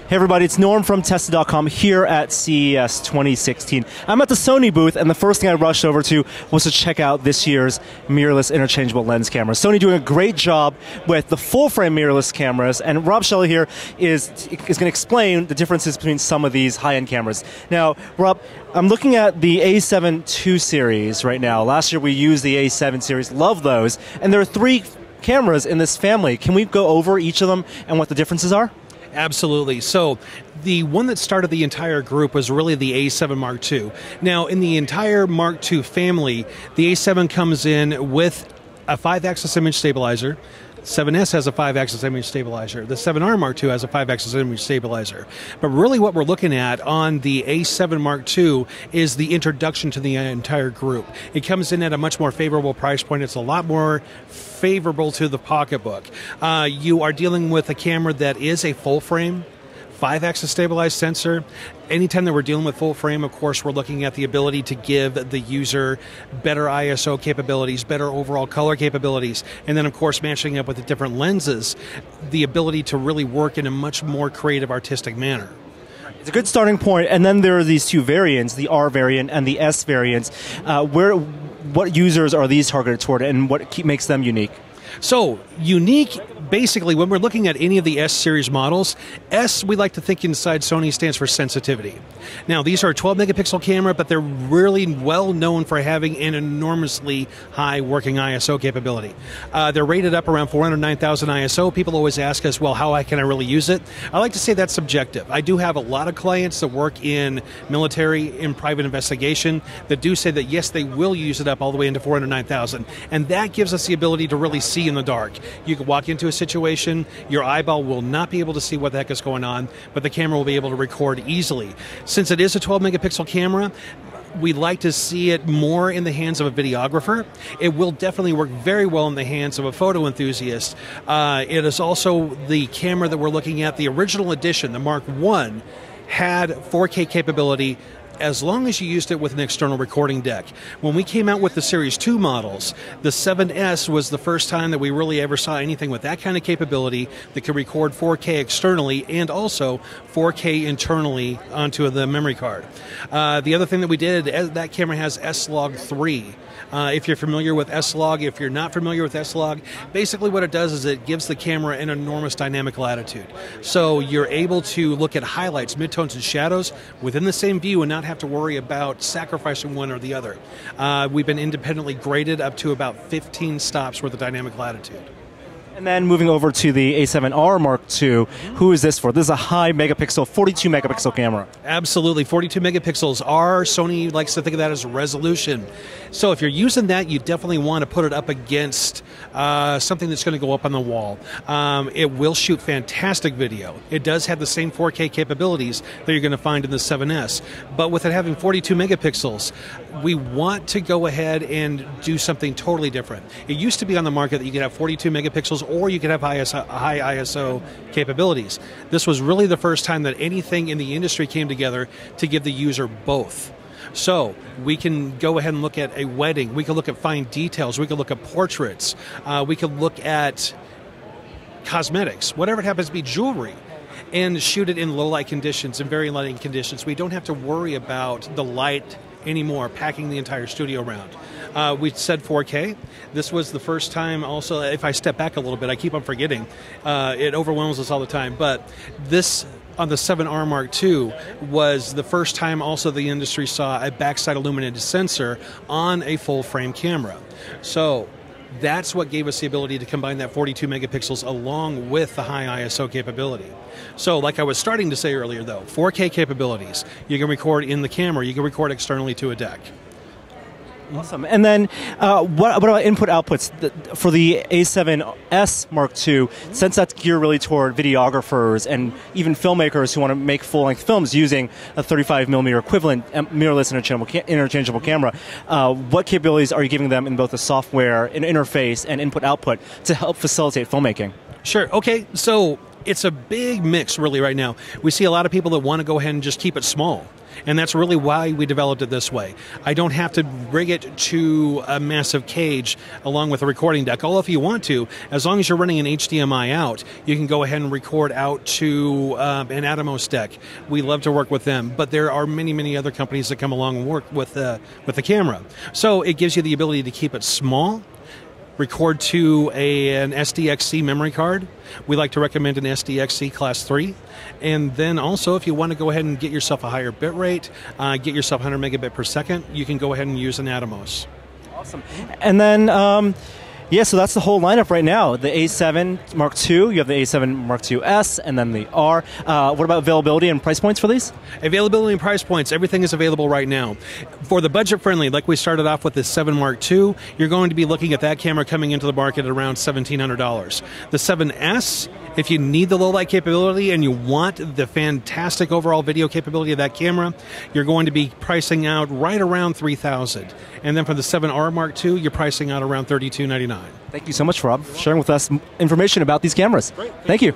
Hey everybody, it's Norm from Tested.com here at CES 2016. I'm at the Sony booth, and the first thing I rushed over to was to check out this year's mirrorless interchangeable lens cameras. Sony doing a great job with the full-frame mirrorless cameras, and Rob Shelley here is going to explain the differences between some of these high-end cameras. Now, Rob, I'm looking at the A7II series right now. Last year we used the A7 series, love those, and there are 3 cameras in this family. Can we go over each of them and what the differences are? Absolutely. So the one that started the entire group was really the A7 Mark II. Now, in the entire Mark II family, the A7 comes in with a 5-axis image stabilizer. 7S has a 5-axis image stabilizer. The 7R Mark II has a 5-axis image stabilizer. But really what we're looking at on the A7 Mark II is the introduction to the entire group. It comes in at a much more favorable price point. It's a lot more favorable to the pocketbook. You are dealing with a camera that is a full frame, 5-axis stabilized sensor. Anytime that we're dealing with full frame, of course, we're looking at the ability to give the user better ISO capabilities, better overall color capabilities, and then, of course, matching up with the different lenses, the ability to really work in a much more creative, artistic manner. It's a good starting point, and then there are these 2 variants, the R variant and the S variants. What users are these targeted toward, and what makes them unique? So, unique, basically, when we're looking at any of the S-series models, S, we like to think inside Sony, stands for sensitivity. Now, these are a 12-megapixel camera, but they're really well known for having an enormously high working ISO capability. They're rated up around 409,000 ISO. People always ask us, well, how can I really use it? I like to say that's subjective. I do have a lot of clients that work in military, in private investigation, that do say that, yes, they will use it up all the way into 409,000. And that gives us the ability to really see in the dark. You can walk into a situation, your eyeball will not be able to see what the heck is going on, but the camera will be able to record easily. Since it is a 12-megapixel camera, we like to see it more in the hands of a videographer. It will definitely work very well in the hands of a photo enthusiast. It is also the camera that we're looking at. The original edition, the Mark I, had 4K capability as long as you used it with an external recording deck. When we came out with the Series 2 models, the 7S was the first time that we really ever saw anything with that kind of capability that could record 4K externally and also 4K internally onto the memory card. The other thing that we did, that camera has S-Log 3. If you're familiar with S-Log, if you're not familiar with S-Log, basically what it does is it gives the camera an enormous dynamic latitude. So you're able to look at highlights, midtones, and shadows within the same view and not have to worry about sacrificing one or the other. We've been independently graded up to about 15 stops worth of dynamic latitude. And then moving over to the A7R Mark II, who is this for? This is a high megapixel, 42 megapixel camera. Absolutely, 42 megapixels. Sony likes to think of that as resolution. So if you're using that, you definitely want to put it up against something that's going to go up on the wall. It will shoot fantastic video. It does have the same 4K capabilities that you're going to find in the 7S. But with it having 42 megapixels, we want to go ahead and do something totally different. It used to be on the market that you could have 42 megapixels or you could have high ISO capabilities. This was really the first time that anything in the industry came together to give the user both. So we can go ahead and look at a wedding, we can look at fine details, we can look at portraits, we can look at cosmetics, whatever it happens to be, jewelry, and shoot it in low light conditions and very lighting conditions. We don't have to worry about the light anymore packing the entire studio around. We said 4K. This was the first time also, if I step back a little bit, I keep on forgetting. It overwhelms us all the time, but this on the 7R Mark II was the first time also the industry saw a backside illuminated sensor on a full frame camera. So that's what gave us the ability to combine that 42 megapixels along with the high ISO capability. So like I was starting to say earlier though, 4K capabilities. You can record in the camera, you can record externally to a deck. Awesome. And then what about input outputs for the A7S Mark II, since that's geared really toward videographers and even filmmakers who want to make full-length films using a 35mm equivalent mirrorless interchangeable camera, what capabilities are you giving them in both the software and interface and input output to help facilitate filmmaking? Sure. Okay. So It's a big mix, really, right now. We see a lot of people that want to go ahead and just keep it small. And that's really why we developed it this way. I don't have to rig it to a massive cage along with a recording deck. Although if you want to, as long as you're running an HDMI out, you can go ahead and record out to an Atomos deck. We love to work with them. But there are many, many other companies that come along and work with the camera. So it gives you the ability to keep it small, record to an SDXC memory card. We like to recommend an SDXC Class 3. And then also, if you want to go ahead and get yourself a higher bit rate, get yourself 100 megabit per second, you can go ahead and use an Atomos. Awesome. And then, yeah, so that's the whole lineup right now. The A7 Mark II, you have the A7 Mark II S, and then the R. What about availability and price points for these? Availability and price points, everything is available right now. For the budget-friendly, like we started off with the 7 Mark II, you're going to be looking at that camera coming into the market at around $1,700. The 7S, if you need the low-light capability and you want the fantastic overall video capability of that camera, you're going to be pricing out right around $3,000. And then for the 7R Mark II, you're pricing out around $3,299. Thank you so much, Rob, for sharing with us information about these cameras. Great. Thank you.